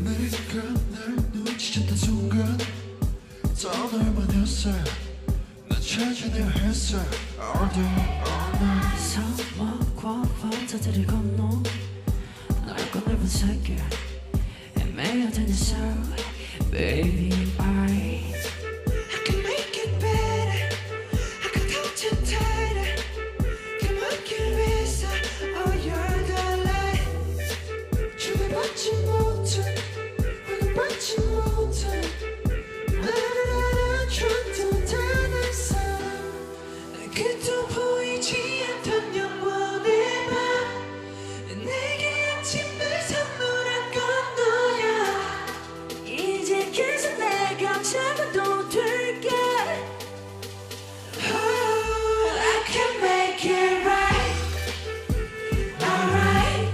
내가 날 눈치챘던 순간 떠날만 했어 난 찾아내야 했어 All day all night 사막과 바다들을 건너 날 꺼내본 세계 헤매야 되는 삶 Baby I can make it better I can touch it tighter Can make it wiser Oh you're the light 준비받지 못해 확인받지 못해 나를 알아줬던 단한 사람 그도 보이지 않던 영원의 밤 내게 아침을 선물한 건 너야 이제 계속 내가 잡아도 될게 Oh, I can make it right Alright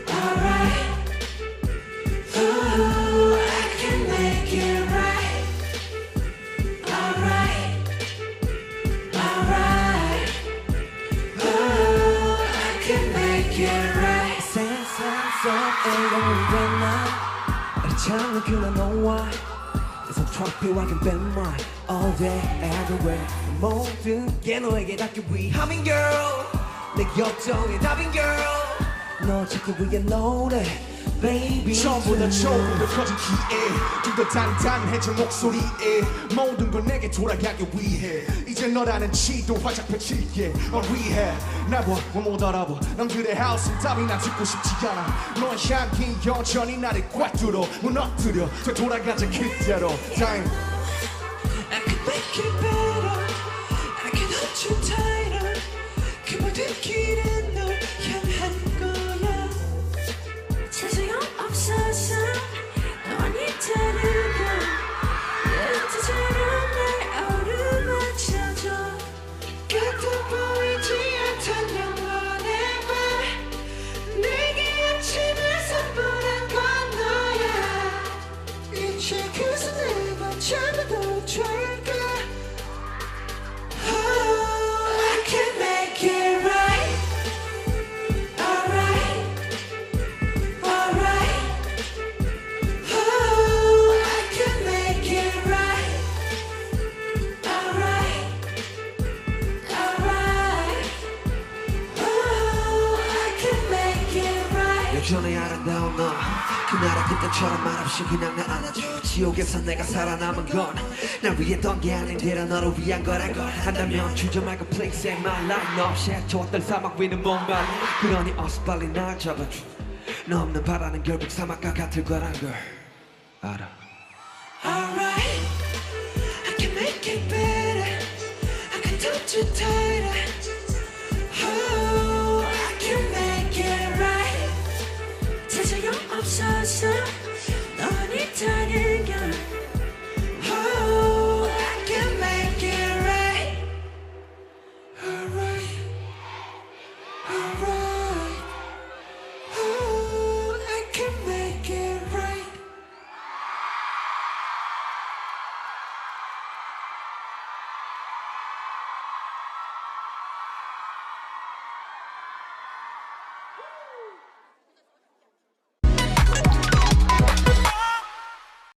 Alright Oh, I can make it right Alright Alright Oh, I can make it right 세상 속에 영웅된 나 어리창은 그날 너와 내 손톱이 can bend mine All day, everywhere 모든 게 너에게 닿기 위함인 girl 내 걱정의 답인 girl 너 찾기 위해 노래 Baby 처음보다 조금 더 커진 기에 좀 더 단단해진 목소리에 모든 걸 내게 돌아가기 위해 이제 너라는 지도 활짝 펼칠게 rehab 나못 알아봐 남들의 하우스는 답이 나 듣고 싶지 않아 너의 향기 여전히 나를 꽉 뚫어 무너뜨려 되돌아가자 그대로 Time I can make it better I can hold you tighter 그 모든 길은 널 향한 거야 자세가 없어서 넌 있다는 연주처럼 날 어루만져줘 끝도 보이지 않던 영원의 밤 내게 아침을 선물한 건 너야 이제 그새 내가 잡아도 될까 Oh, I can make it right Alright Alright Oh, I can make it right Alright Alright Oh, I can make it right 여전히 아름다운 너 그날의 그때처럼 말없이 그냥 나 안아줘 지옥에서 내가 살아남은 건 날 위했던 게 아닌데라 너를 위한 거라고 한다면 주저 말고 please save my life 너 없이 헤쳐왔던 사막 위는 목마른 그러니 어서 빨리 날 잡아줘 너 없는 바다는 결국 사막과 같을 거란 걸 알아 Alright I can make it better I can touch it tighter Oh, I can make it right 자세가 없어서 넌 있다는